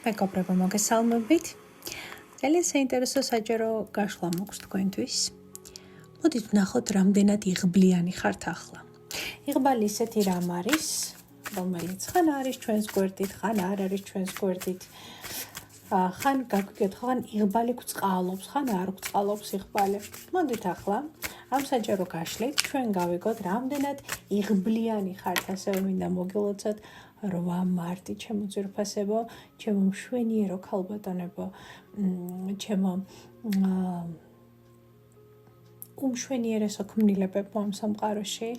მეგობრებო, მოგესალმებით. ძალიან საინტერესო საჯარო გაშლა მაქვს თქვენთვის. მოდით ვნახოთ, რამდენად იღბლიანი ხართ ახლა. იღბალი ისეთი რამ არის, რომელიც ხან არის ჩვენს გვერდით, ხან არ არის ჩვენს გვერდით. ხან გაგვიგეთ, ხან იღბალი გვწყალობს, ხან არ გვწყალობს იღბალი. მოდით ახლა ამ საჯარო გაშლით ჩვენ გავიგოთ, რამდენად იღბლიანი ხართ, ასევე მინდა მოგილოცოთ 8 მარტი, ჩემო ძვირფასებო, ჩემო მშვენიერო ქალბატონებო, ჩემო უმშვენიერესო ქმნილებებო ამ სამყაროში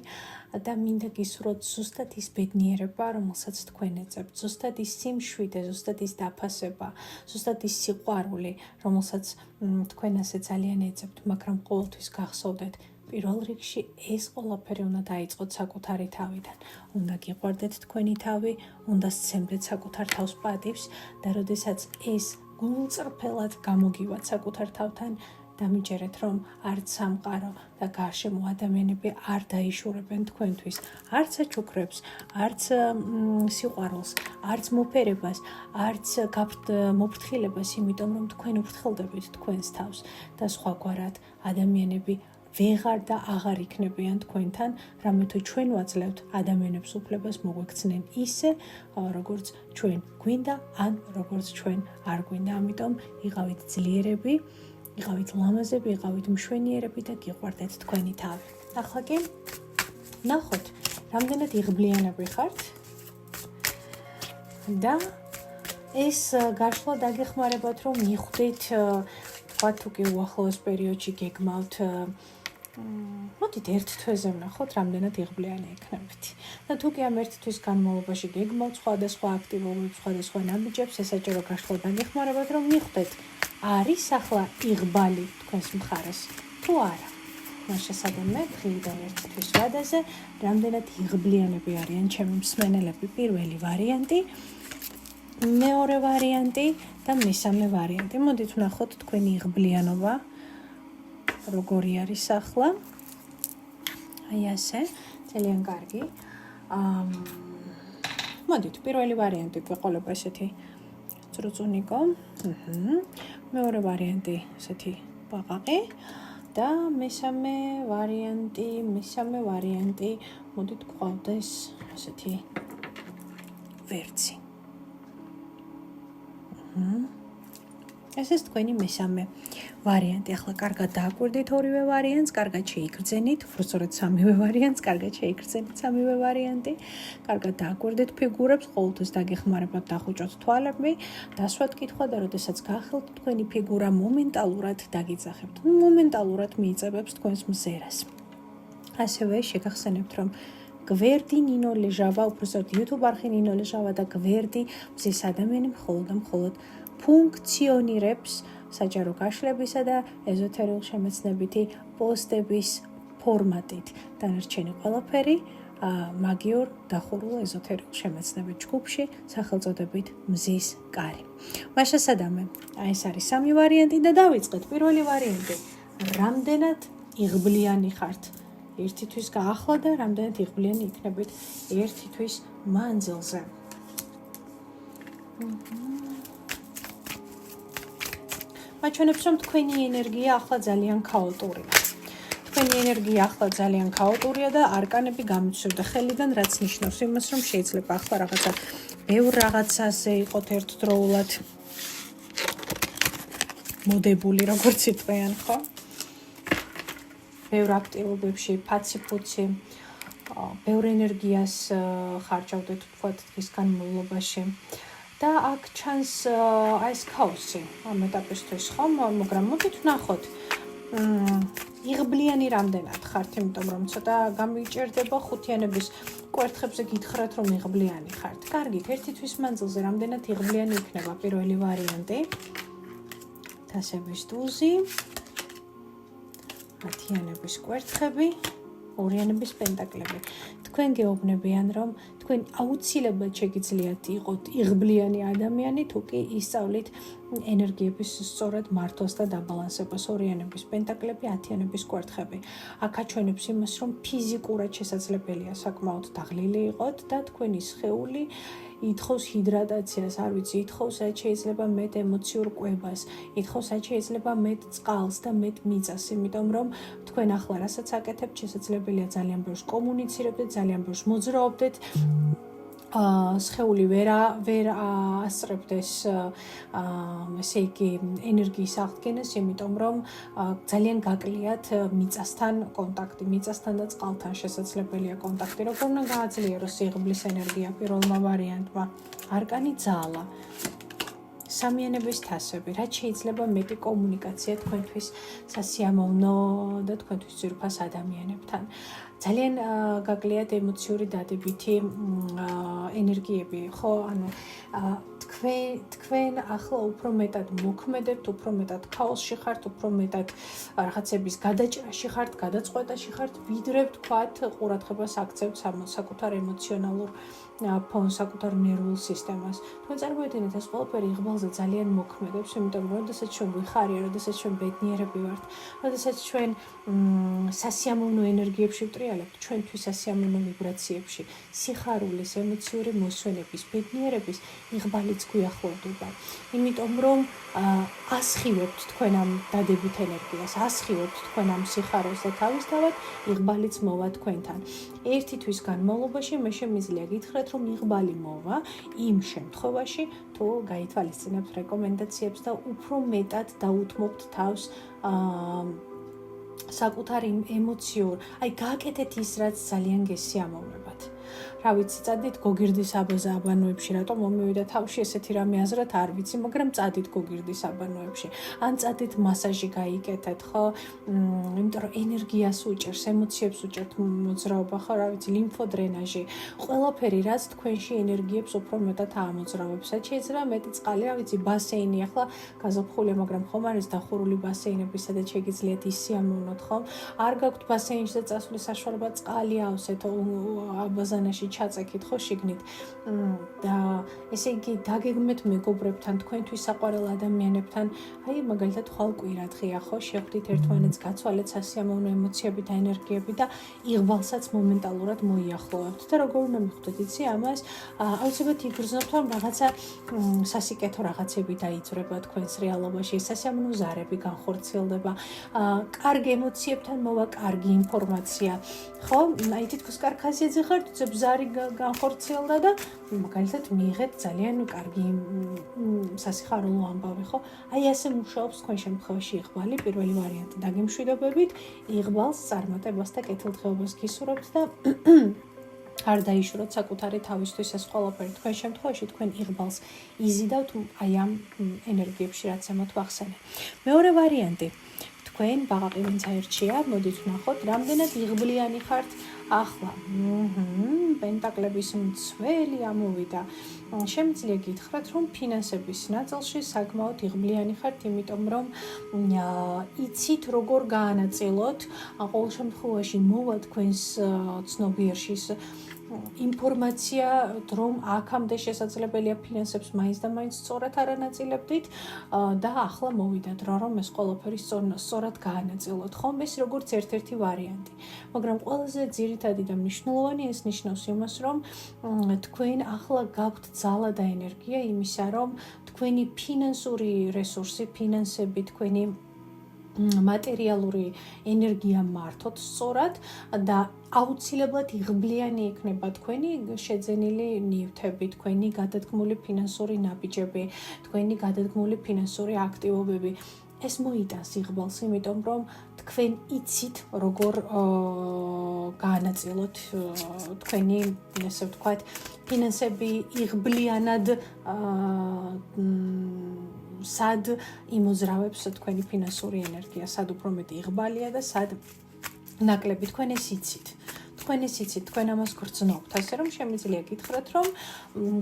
და მინდა გისურვოთ ზუსტად ის ბედნიერება, რომელსაც თქვენ ეძებთ, ზუსტად ის სიმშვიდე, ზუსტად ის დაფასება, ზუსტად ის სიყვარული, რომელსაც თქვენ ასე ძალიან ეძებთ, მაგრამ ყოველთვის გახსოვდეთ, პირველ რიგში ეს ყველაფერი უნდა დაიწყოთ საკუთარი თავიდან. უნდა გიყვარდეთ თქვენი თავი, უნდა სცემდეთ საკუთარ თავს პატივს და როდესაც ეს გულწრფელად გამოგივათ საკუთარ თავთან, დამიჯერეთ, რომ არც სამყარო და გარშემო ადამიანები არ დაიშურებენ თქვენთვის, არც აჩუქრებს, არც სიყვარულს, არც მოფერებას, არც მოფრთხილებას, იმიტომ რომ თქვენ უფრთხილდებით თქვენს თავს და სხვაგვარად ადამიანები ვეღარ და აღარ იქნებიან თქვენთან, რამე თუ ჩვენ ვაძლევთ ადამიანებს უფლებას მოგვექცნენ ისე, როგორც ჩვენ გვინდა, ან როგორც ჩვენ არ გვინდა. ამიტომ იყავით ძლიერები, იყავით ლამაზები, იყავით მშვენიერები და გიყვარდეთ თქვენი თავი. ახლა კი ნახოთ, რამდენად იღბლიანები ხართ და ეს გაშლა დაგეხმარებათ, რომ მიხვდეთ, თქვა თუ კი უახლოეს პერიოდში გეგმავთ, მოდით ერთ თვეზე ვნახოთ, რამდენად იღბლიანი იქნებით. და თუ კი ამ ერთ თვის განმავლობაში გეგმავთ სხვადასხვა აქტივობებს, სხვადასხვა ნაბიჯებს, ეს საჯარო გაშლა დაგეხმარებათ, რომ მიხვდეთ, არის ახლა იღბალი თქვენს მხარეს თუ არა. მას შესაბამისად დღიდან ერთ თვის ვადაზე, რამდენად იღბლიანები არიან ჩემი მსმენელები, პირველი ვარიანტი, მეორე ვარიანტი და მესამე ვარიანტი. მოდით ვნახოთ თქვენი იღბლიანობა როგორი არის ახლა. აი ასე, ძალიან კარგი. მოდით, პირველი ვარიანტი გვეყოლება ესეთი წრუწუნიკო. მეორე ვარიანტი ესეთი ბაყაყი და მესამე ვარიანტი, მოდით გვყავდეს ესეთი ვერცი. ეს ის თქვენი მესამე ვარიანტი. ახლა კარგად დააკვირდით ორივე ვარიანტს, კარგად შეიგრძენით, უბრალოდ სამივე ვარიანტს, კარგად შეიგრძენით სამივე ვარიანტი, კარგად დააკვირდით ფიგურებს, ყოველთვის დაგეხმარებათ დახუჭოთ თვალები, დასვათ კითხვა და როდესაც გახელთ თქვენი ფიგურა მომენტალურად დაგიძახებთ. მომენტალურად მიიწებებს თქვენს მზერას. ასევე შეგახსენებთ, რომ გვერდი ნინო ლეჟავა, უბრალოდ YouTube არხი ნინო ლეჟავა და გვერდი მზის ადამიანი მხოლოდ ფუნქციონირებს საჯარო გაშლებისა და ეზოთერულ შემეცნებითი პოსტების ფორმატით. დანარჩენი ყველაფერი მაგიურ დახურულ ეზოთერულ შემეცნებით ჯგუფში სახელწოდებით მზის კარი. მას შესაბამე, ეს არის სამი ვარიანტი და დავიწყეთ. პირველი ვარიანტი, რამდენად იღბლიანი ხართ ერთი თვის გაახლა და რამდენად იღბლიანი იქნებით ერთი თვის მანძილზე. მაჩვენებს, რომ თქვენი ენერგია ახლა ძალიან ქაოტურია. თქვენი ენერგია ახლა ძალიან ქაოტურია და არკანები გამიცურდა ხელიდან, რაც ნიშნავს იმას, რომ შეიძლება ახლა რაღაცა ბევრ რაღაცაზე იყოთ ერთდროულად მოდებული, როგორც იტყვიან, ხო? ბევრ აქტივობებში, ფაცი-ფუცი, ბევრ ენერგიას ხარჯავდეთ, თქვათ, დღის განმავლობაში. და აქ ჩანს ეს ქაოსი ამ ეტაპისთვის, ხომ? მაგრამ მოდით ვნახოთ, იღბლიანი რამდენად ხართ, იმიტომ რომ ცოტა გამიჭირდება ხუთიანების კვერთხებზე გითხრათ, რომ იღბლიანი ხართ. კარგით, ერთი თვის მანძილზე რამდენად იღბლიანი იქნება პირველი ვარიანტი. თასების ტუზი, 10-იანების კვერთხები, 2-იანების პენტაკლები. თქვენ გეუბნებიან, რომ თქვენ აუცილებლად შეგიძლიათ იყოთ იღბლიანი ადამიანი, თუ კი ისწავლით ენერგიების სწორად მართვას და დაბალანსებას. 2-იანების პენტაკლები, 10-იანების კვერთხები. აქ აჩვენებს იმას, რომ ფიზიკურად შესაძლებელია საკმაოდ დაღლილი იყოთ და თქვენი სხეული ითხოვს ჰიდრატაციას, არ ვიცი, ითხოვს რაც შეიძლება მეტ ემოციურ კვებას, ითხოვს რაც შეიძლება მეტ წყალს და მეტ მიწას, იმიტომ რომ თქვენ ახლა რასაც აკეთებთ, შესაძლებელია ძალიან ბევრს კომუნიცირებდეთ, ძალიან ბევრს მოძრაობდეთ. სხეული ვერ ასწრებდეს ესე იგი ენერგიის აღდგენას, იმიტომ რომ ძალიან გაკლიათ მიწასთან კონტაქტი, მიწასთან და წყალთან შესაძლებელია კონტაქტი. როგორ უნდა გააძლიეროს სიღრმის ენერგია პირველმა ვარიანტმა? არკანი ძალა. სამიანების თასები, რაც შეიძლება მეტი კომუნიკაცია თქვენთვის სასიამოვნო და თქვენთვის ძვირფას ადამიანებთან. ძალიან გაკლიათ ემოციური დადებითი ენერგიები, ხო? ანუ თქვენ ახლა უფრო მეტად მოქმედებთ, უფრო მეტად ქაოსში ხართ, უფრო მეტად რაღაცების გადაჭრაში ხართ, გადაწყვეტაში ხართ, ვიდრე ვთქვათ ყურადღებას აქცევთ საკუთარ ემოციონალურ ფონს, საკუთარ ნერვულ სისტემას. თქვენ წარმოიდგინეთ, ეს ყველაფერი იღბალზე ძალიან მოქმედებს, იმიტომ რომ როდესაც ჩვენ ვიხარია, როდესაც ჩვენ ბედნიერები ვართ, როდესაც ჩვენ სასიამოვნო ენერგიებში ვტრიალებთ, ჩვენთვის სასიამოვნო ვიბრაციებში, სიხარულის, ემოციური მოსვენების, ბედნიერების იღბალიც გვიახლოვდება. იმიტომ რომ ასხივებთ თქვენ ამ დადებით ენერგიას, ასხივებთ თქვენ ამ სიხარულს და თავისთავად იღბალიც მოვა თქვენთან. ერთი თვის განმავლობაში მე შემიძლია გითხრათ, რომ იღბალი მოვა იმ შემთხვევაში, თუ გაითვალისწინებთ რეკომენდაციებს და უფრო მეტად დაუთმობთ თავს საკუთარ ემოციურ, აი გააკეთეთ ის, რაც ძალიან გესიამოვნებათ. რა ვიცი, წადით გოგირდის აბაზა აბანოებში, რატომ მომივიდა თავში ესეთი რამე აზრად, არ ვიცი, მაგრამ წადით გოგირდის აბანოებში. ან წადით მასაჟი გაიკეთეთ, ხო? იმიტომ რომ ენერგიას უჭერს, ემოციებს უჭერთ მოძრაობა, ხო, რა ვიცი, ლიმფოდრენაჟი, ყველაფერი, რაც თქვენში ენერგიებს უფრო მეტად აამოძრავებს. შეიძლება მეტი წყალი, რა ვიცი, ბასეინი, ახლა გაზაფხულია, მაგრამ ხომ არის დახურული ბასეინები, სადაც შეგიძლიათ ისიამოვნოთ, ხო? არ გაქვთ ბასეინში და წასვლის საშუალება, წყალი ავსეთ აბაზანაში ჩაწექით, ხო, შიგნით. და ესე იგი დაგეგმეთ მეგობრებთან, თქვენთვის საყვარელ ადამიანებთან, აი მაგალითად ხვალკვირად ღია, ხო, შეხვდით ერთმანეთს, გაცვალეთ სასიამოვნო ემოციები და ენერგიები და იღბალსაც მომენტალურად მოიახლოვებთ. და როგორ უნდა მიხვდეთ, იცი ამას? აუცილებლად იგრძნობთ, რომ რაღაცა სასიკეთო რაღაცები დაიძრება თქვენს რეალობაში, სასიამოვნო ზარები განხორციელდება, კარგი ემოციებთან მოვა კარგი ინფორმაცია, ხო? აი თითქოს კარქაზიძე ხართ, ზარი განხორციელდა და მაგალითად მიიღეთ ძალიან კარგი სასიხარულო ამბავი, ხო? აი ასე მუშაობს თქვენ შემთხვევაში იღბალი, პირველი ვარიანტი დაგემშვიდობებით, იღბალს, წარმატებას და კეთილდღეობას გისურვებთ და არ დაიშუროთ საკუთარი თავისთვის ეს ყველაფერი. თქვენ შემთხვევაში თქვენ იღბალს იზიდავთ აი ამ ენერგიებში, რაც ამათ ვახსენე. მეორე ვარიანტი, თქვენ ბაყაყი ვინც აირჩია, მოდით ვნახოთ, რამდენად იღბლიანი ხართ ახლა. პენტაკლების მცველი ამოვიდა. შემიძლია გითხრათ, რომ ფინანსების ნაწილში საკმაოდ იღბლიანი ხართ, იმიტომ რომ იცით როგორ გაანაწილოთ, ყოველ შემთხვევაში მოვა თქვენს ცნობიერში ინფორმაცია, რომ აქამდე შესაძლებელია ფინანსებს მაინც და მაინც სწორად არ ანაწილებდით და ახლა მოვიდა დრო, რომ ეს ყველაფერი სწორად გაანაწილოთ, ხომ? ეს როგორც ერთ-ერთი ვარიანტი. მაგრამ ყველაზე ძირითადი და მნიშვნელოვანი ეს ნიშნავს იმას, რომ თქვენ ახლა გაქვთ ძალა და ენერგია იმისა, რომ თქვენი ფინანსური რესურსი, ფინანსები, თქვენი მატერიალური ენერგია მართოთ სწორად და აუცილებლად იღბლიანი იქნება თქვენი შეძენილი ნივთები, თქვენი გადადგმული ფინანსური ნაბიჯები, თქვენი გადადგმული ფინანსური აქტივობები. ეს მოიტანს იღბალს, იმიტომ რომ თქვენ იცით როგორ გაანაწილოთ თქვენი, ესე ვთქვათ, ფინანსები იღბლიანად სად იმოძრავებს თქვენი ფინანსური ენერგია, სად უფრო მეტი იღბალია და სად ნაკლები. თქვენ ეს იცით. თქვენ ამას გრძნობთ, ასე რომ შემიძლია გითხრათ, რომ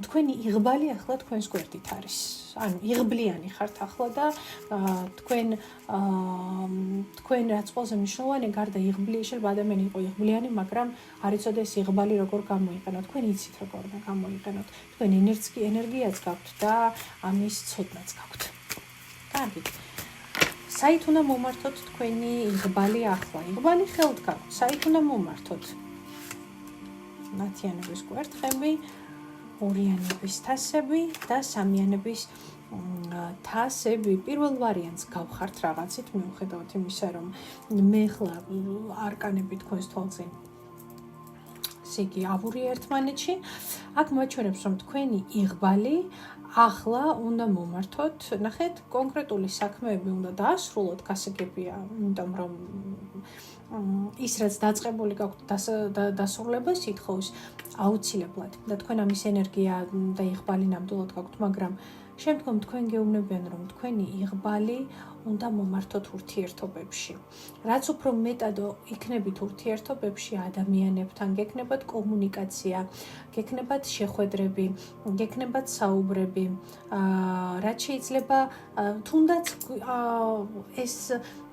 თქვენი იღბალი ახლა თქვენს გვერდით არის. ანუ იღბლიანი ხართ ახლა და თქვენ რაც ყველაზე მნიშვნელოვანი, გარდა შეიძლება ადამიანი იყო იღბლიანი, მაგრამ არ იცოდა ეს იღბალი როგორ გამოიყენოთ. თქვენ იცით როგორ უნდა გამოიყენოთ. თქვენ ენერგიაც გაქვთ და ამის ცოდნაც გაქვთ. კარგით. საით უნდა მომართოთ თქვენი იღბალი ახლა? იღბალი ხელთ გაქვთ. საით უნდა მომართოთ? ნათიანების კვერთხები, ორიანების თასები და სამიანების თასები. პირველ ვარიანტს გავხართ რაღაცით, მიუხედავად იმისა, რომ მე ხლა არკანები თქვენს თვალწინ იგი ავურია ერთმანეთში. აქ მოაჩვენებს, რომ თქვენი იღბალი ახლა უნდა მომართოთ. ნახეთ, კონკრეტული საქმეები უნდა დაასრულოთ, გასაგებია, იმიტომ რომ ის რაც დაწყებული გაქვთ დასრულებას ითხოვს აუცილებლად და თქვენ ამის ენერგია და იღბალი ნამდვილად გაქვთ, მაგრამ შემდგომ თქვენ გეუბნებიან, რომ თქვენი იღბალი უნდა მომართოთ ურთიერთობებში. რაც უფრო მეტად იქნებით ურთიერთობებში ადამიანებთან, გექნებათ კომუნიკაცია, გექნებათ შეხვედრები, გექნებათ საუბრები, რაც შეიძლება თუნდაც ეს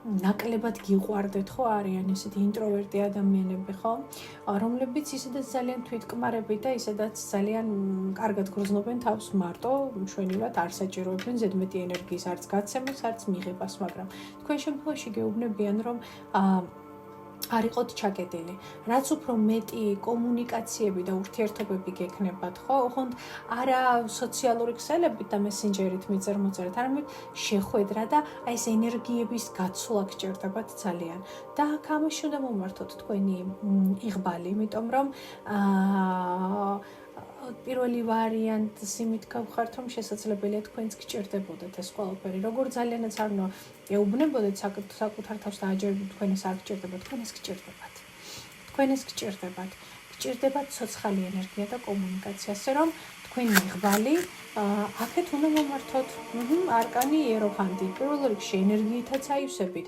ნაკლებად გიყვარდეთ, ხო, არიან ესეთი ინტროვერტი ადამიანები, ხო, რომლებიც ისედაც ძალიან თვითკმარები და ისედაც ძალიან კარგად გრძნობენ თავს მარტო, მშვენივრად არ საჭიროებენ ზედმეტი ენერგიის არც გაცემას, არც მიღებას, მაგრამ თქვენ შემთხვევაში გეუბნებიან, რომ არ იყოთ ჩაკეტილი. რაც უფრო მეტი კომუნიკაციები და ურთიერთობები გექნებათ, ხო, ოღონდ არა სოციალური ქსელებით და მესენჯერით მიწერ-მოწერეთ, არამედ შეხვედრა და აი ეს ენერგიების გაცვლა გჭირდებათ ძალიან. და აქ ამაში უნდა მომართოთ თქვენი იღბალი, იმიტომ რომ პირველი ვარიანტს იმით გავხართ, რომ შესაძლებელია თქვენც გჭირდებოდეთ ეს ყველაფერი. როგორ ძალიანაც არ უნდა ეუბნებოდეთ საკუთარ თავს და აჯერებდეთ თქვენ ეს არ გჭირდებათ, თქვენ ეს გჭირდებათ. თქვენ ეს გჭირდებათ. გჭირდებათ ცოცხალი ენერგია და კომუნიკაცია, ასე რომ თქვენი იღბალი აქეთ უნდა მომართოთ. არკანი იეროფანტი. პირველ რიგში ენერგიითაც აივსებით.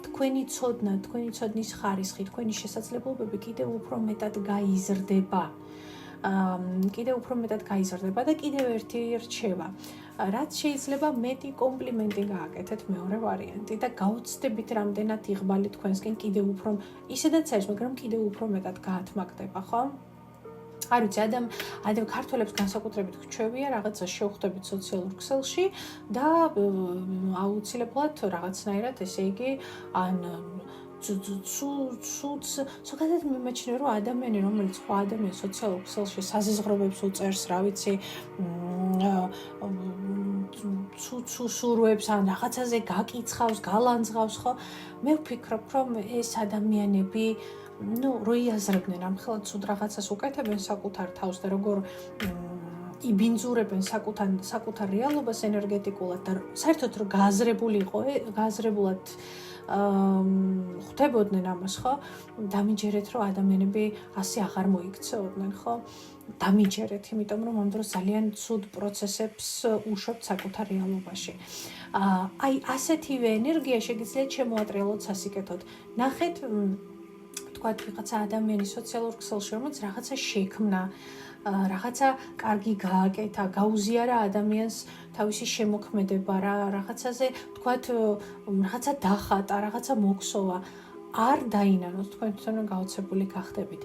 თქვენი ცოდნა, თქვენი ცოდნის ხარისხი, თქვენი შესაძლებლობები კიდევ უფრო მეტად გაიზრდება. კიდევ უფრო მეტად გაიზრდება და კიდევ ერთი რჩება. რაც შეიძლება მეტი კომპლიმენტი გააკეთეთ მეორე ვარიანტი და გაუცდებით რამდენად იღბალი თქვენსკენ კიდევ უფრო ისედაც არის, მაგრამ კიდევ უფრო მეტად გაათმაგდება, ხო? არ ვიცი, ადამ ქართველებს განსაკუთრებით გვჩვევია რაღაცა შევხვდებით სოციალურ ქსელში და აუცილებლად რაღაცნაირად, ესე იგი, ან ზოგადად მიმაჩნია, რომ ადამიანი, რომელიც სხვა ადამიანს სოციალურ ქსელში საზიზღრობებს უწერს, რა ვიცი, სურვებს ან რაღაცაზე გაკიცხავს, გალანძღავს, ხო? მე ვფიქრობ, რომ ეს ადამიანები რო იაზრებდნენ ამ ხელად სულ რაღაცას უკეთებენ საკუთარ თავს და როგორ იბინძურებენ საკუთარ რეალობას ენერგეტიკულად და საერთოდ რო გააზრებულად ხვდებოდნენ ამას, ხო? დამიჯერეთ, რომ ადამიანები ასე აღარ მოიქცეოდნენ, ხო? დამიჯერეთ, იმიტომ რომ ამ დროს ძალიან ცუდ პროცესებს უშვებთ საკუთარ რეალობაში. აი, ასეთივე ენერგია შეგიძლიათ შემოატრიალოთ სასიკეთოდ. ნახეთ, თქვათ, ვიღაცა ადამიანი სოციალურ ქსელში, რომელიც რაღაცა შექმნა, რაღაცა კარგი გააკეთა, გაუზიარა ადამიანს თავისი შემოქმედება, რაღაცაზე, თქვათ, რაღაცა დახატა, რაღაცა მოგსოვა. არ დაინანოთ, თქვენ თვითონ გაოცებული გახდებით,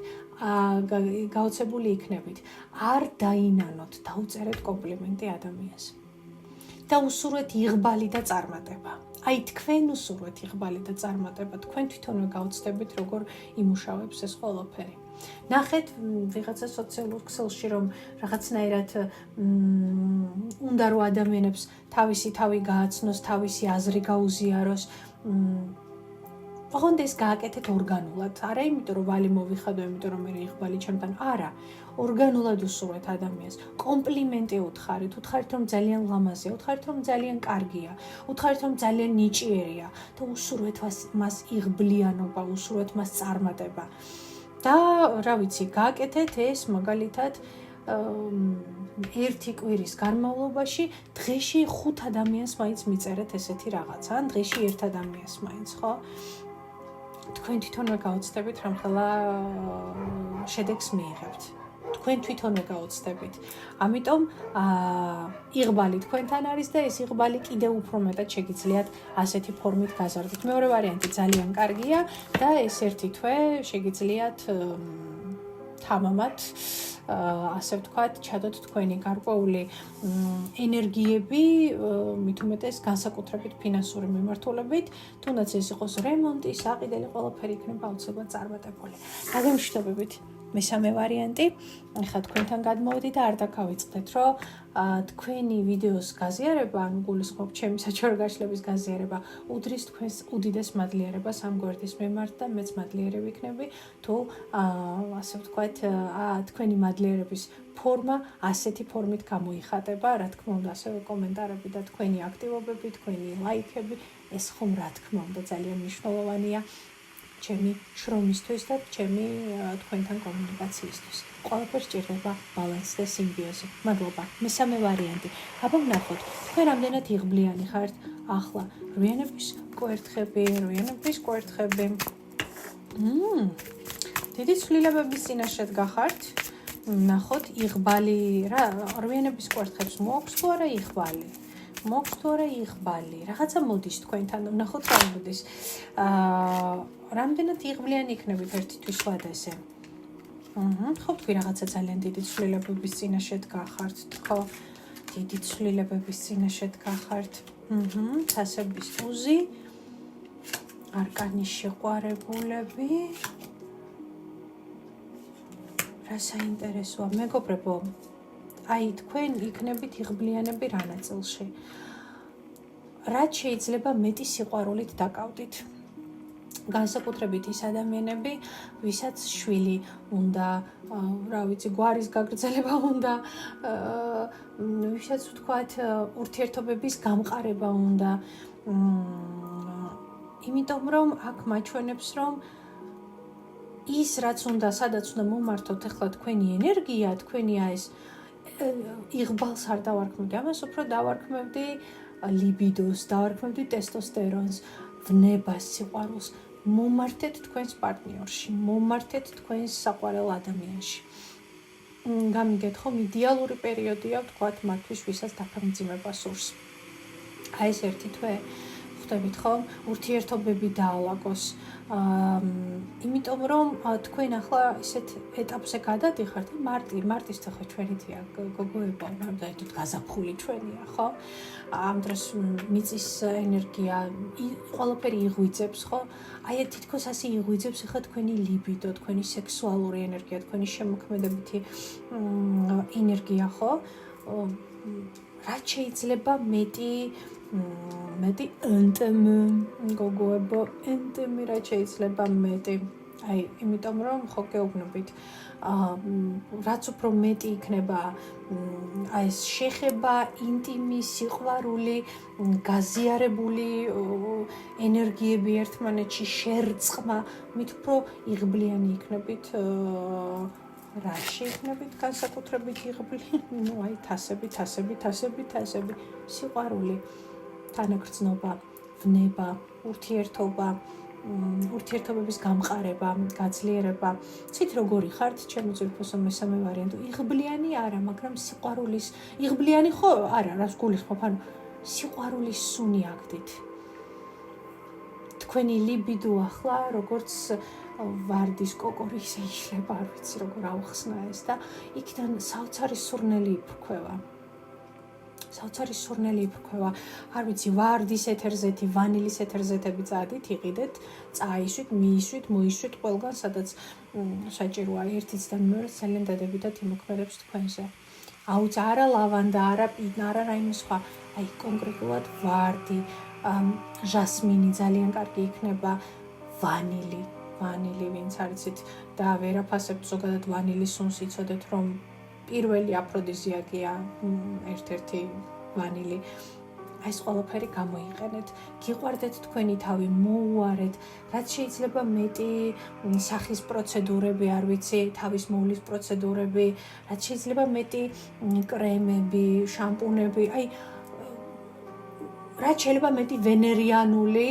გაოცებული იქნებით. არ დაინანოთ, დაუწერეთ კომპლიმენტი ადამიანს. და უსურვეთ იღბალი და წარმატება. აი, თქვენ უსურვეთ იღბალი და წარმატება, თქვენ თვითონვე გაოცდებით, როგორ იმუშავებს ეს ყველაფერი. ნახეთ, ვიღაცა სოციალურ ქსელში, რომ რაღაცნაირად უნდა რომ ადამიანებს თავისი თავი გააცნოს, თავისი აზრი გაუზიაროს, ოღონდ ეს გააკეთეთ ორგანულად. არა იმიტომ, რომ ვალი მოვიხადო, იმიტომ რომ მე იღბალი ჩემთან, არა. ორგანულად უსურვეთ ადამიანს, კომპლიმენტი უთხარით, რომ ძალიან ლამაზია, უთხარით, რომ ძალიან კარგია, უთხარით, რომ ძალიან ნიჭიერია და უსურვეთ მას იღბლიანობა, უსურვეთ მას წარმატება. და რა ვიცი, გააკეთეთ ეს მაგალითად ერთი კვირის განმავლობაში დღეში 5 ადამიანს მაინც მიწერეთ ესეთი რაღაცა, ან დღეში 1 ადამიანს მაინც, ხო? თქვენ თვითონვე გაოცდებით, რამხელა შედეგს მიიღებთ. თქვენ თვითონვე გაოცდებით. ამიტომ იღბალი თქვენთან არის და ეს იღბალი კიდევ უფრო მეტად შეგიძლიათ ასეთი ფორმით გაზარდოთ. მეორე ვარიანტი ძალიან კარგია და ეს ერთი თვე შეგიძლიათ თამამად ასე ვთქვათ, ჩადოთ თქვენი გარკვეული ენერგიები, მით უმეტეს განსაკუთრებით ფინანსური მიმართულებით, თუნდაც ეს იყოს რემონტი, საყიდელი, ყველაფერი იქნება აუცილებლად წარმატებული. დაგემშვიდობებით. მესამე ვარიანტი, ეხლა თქვენთან გადმოვედი და არ დაგავიწყდეთ, რომ თქვენი ვიდეოს გაზიარება, ან გულისხმობ ჩემი საჯარო გაშლების გაზიარება უდრის თქვენს უდიდეს მადლიერებას ამ გვერდის მიმართ და მეც მადლიერი ვიქნები, თუ ასე ვთქვათ, თქვენი მადლიერების ფორმა ასეთი ფორმით გამოიხატება, რა თქმა უნდა, ასევე კომენტარები და თქვენი აქტივობები, თქვენი ლაიქები, ეს ხომ რა თქმა უნდა ძალიან მნიშვნელოვანია ჩემი შრომისთვის და ჩემი თქვენთან კომუნიკაციისთვის. ყველაფერს სჭირდება ბალანსი და სიმბიოზი. მადლობა. მესამე ვარიანტი. აბა ვნახოთ, თქვენ რამდენად იღბლიანი ხართ ახლა. რვიანების კვერთხები. დიდი ცვლილებების წინაშე გახართ. ვნახოთ, იღბალი რა, რვიანების კვერთხებს მოაქვს თუ არა იღბალი? მოაქვს თუ არა იღბალი? რაღაცა მოდის თქვენთან, ვნახოთ რა მოდის. რამდენად იღბლიანი იქნებით ერთთვის ვადაზე? ხო, თქვი რაღაცა ძალიან დიდი ცვლილებების წინაშე გახართ, თქო. დიდი ცვლილებების წინაშე გახართ. თასების ტუზი, არკანის შეყვარებულები. რა საინტერესოა, მეგობრებო, აი თქვენ იქნებით იღბლიანები რა ნაწილში? რაც შეიძლება მეტი სიყვარულით დაკავდით. განსაკუთრებით ის ადამიანები, ვისაც შვილი უნდა, რა ვიცი, გვარის გაგრძელება უნდა, ვისაც ვთქვათ, ურთიერთობების გამყარება უნდა. იმიტომ რომ აქ მაჩვენებს, რომ ის რაც უნდა, სადაც უნდა მომართოთ ახლა თქვენი ენერგია, თქვენი ეს იღბალს არ დავარქმევდი, ამას უფრო დავარქმევდი ლიბიდოს, დავარქმევდი ტესტოსტერონს, ვნებას, სიყვარულს. მომართეთ თქვენს პარტნიორში, მომართეთ თქვენს საყვარელ ადამიანში. გამიგეთ ხომ, იდეალური პერიოდია ვთქვათ მათთვის, ვისაც დაფარმძიმება სურს. აი ეს ერთი თვე, ხვდებით ხომ, ურთიერთობები დაალაგოს. იმიტომ რომ თქვენ ახლა ისეთ ეტაპზე გადადიხართ, მარტის ხო ჩვენითია გოგოებო, ერთად გაზაფხული ჩვენია, ხო? ამ დროს მიწის ენერგია ყველაფერი იღვიძებს, ხო? აი თითქოს ასე იღვიძებს ახლა თქვენი ლიბიდო, თქვენი სექსუალური ენერგია, თქვენი შემოქმედებითი ენერგია, ხო? რაც შეიძლება მეტი ინტიმი, გოგოებო, ინტიმი რაც შეიძლება მეტი. აი, იმიტომ რომ ხო გეუბნებით, რაც უფრო მეტი იქნება აი ეს შეხება, ინტიმი, სიყვარული, გაზიარებული ენერგიები ერთმანეთში, შერწყმა, მით უფრო იღბლიანი იქნებით. რაში იქნებით განსაკუთრებით იღბლიანი? ნუ აი თასები, სიყვარული, თანაგრძნობა, ვნება, ურთიერთობა, ურთიერთობების გამყარება, გაძლიერება. ცით როგორი ხართ, ჩემი ძვირფოსო მესამე ვარიანტი. იღბლიანი არა, მაგრამ სიყვარულის, იღბლიანი ხო არა, რას გულისხმობ, ანუ სიყვარულის სუნი აგდით. თქვენი ლიბიდო ახლა როგორც ვარდის კოკორი ისე იშლება, არ ვიცი როგორ ავხსნა ეს და იქიდან საოცარი სურნელი იფრქვევა. არ ვიცი, ვარდის ეთერზეთი, ვანილის ეთერზეთები წაადით, იყიდეთ, წაისვით, მიისვით, მოისვით ყველგან, სადაც საჭიროა ერთიც და მეორეც ძალიან დადებითად იმოქმედებს თქვენზე. აუც არა ლავანდა, არა პინა, არა რაიმე სხვა, აი კონკრეტულად ვარდი, ჟასმინი ძალიან კარგი იქნება, ვანილი, ვინც არიცით და ვერაფასებთ ზოგადად ვანილის სუნს იცოდეთ, რომ პირველი აფროდიზიაკია ერთ-ერთი ვანილი. აი ეს ყველაფერი გამოიყენეთ, გიყვარდეთ თქვენი თავი, მოუარეთ, რაც შეიძლება მეტი სახის პროცედურები, არ ვიცი, თავის მოვლის პროცედურები, რაც შეიძლება მეტი კრემები, შამპუნები, აი რაც შეიძლება მეტი ვენერიანული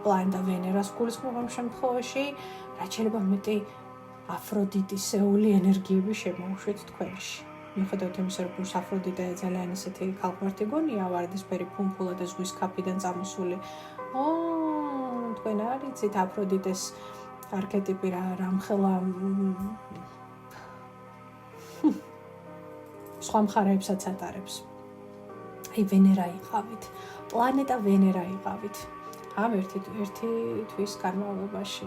პლანეტა ვენერას გულისხმობ ამ შემთხვევაში, რაც შეიძლება მეტი აფროდიტისეული ენერგიები შემოუშვით თქვენში. მიუხედავად იმისა, რომ აფროდიტე ძალიან ისეთი ქალღმერთი გონია, ვარდისფერი ფუმფულა და ზღვის ქაფიდან წამოსული. თქვენ არ იცით აფროდიტეს არქეტიპი რა რამხელა სხვა მხარეებსაც ატარებს. აი ვენერა იყავით, პლანეტა ვენერა იყავით. ამ ერთი თვის განმავლობაში.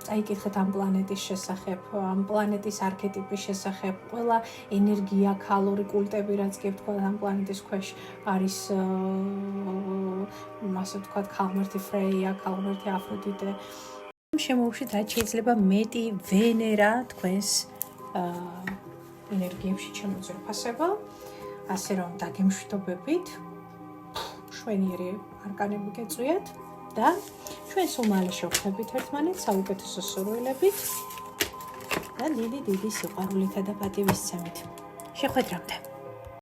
წაიკითხეთ ამ პლანეტის შესახებ, ამ პლანეტის არქეტიპის შესახებ, ყველა ენერგია, ქალური კულტები, რაც კი ვთქვათ ამ პლანეტის ქვეშ არის, ასე ვთქვათ, ქალღმერთი ფრეია, ქალღმერთი აფროდიტე. შემოუშვით, რაც შეიძლება მეტი ვენერა თქვენს ენერგიებში შემოძვირფასება, ასე რომ დაგემშვიდობებით, შვენიერი არკანები გეწვიეთ და ჩვენ სულ მალე შევხვდებით ერთმანეთს საუკეთესო სურვილებით და დიდი სიყვარულითა და პატივისცემით. შეხვედრამდე.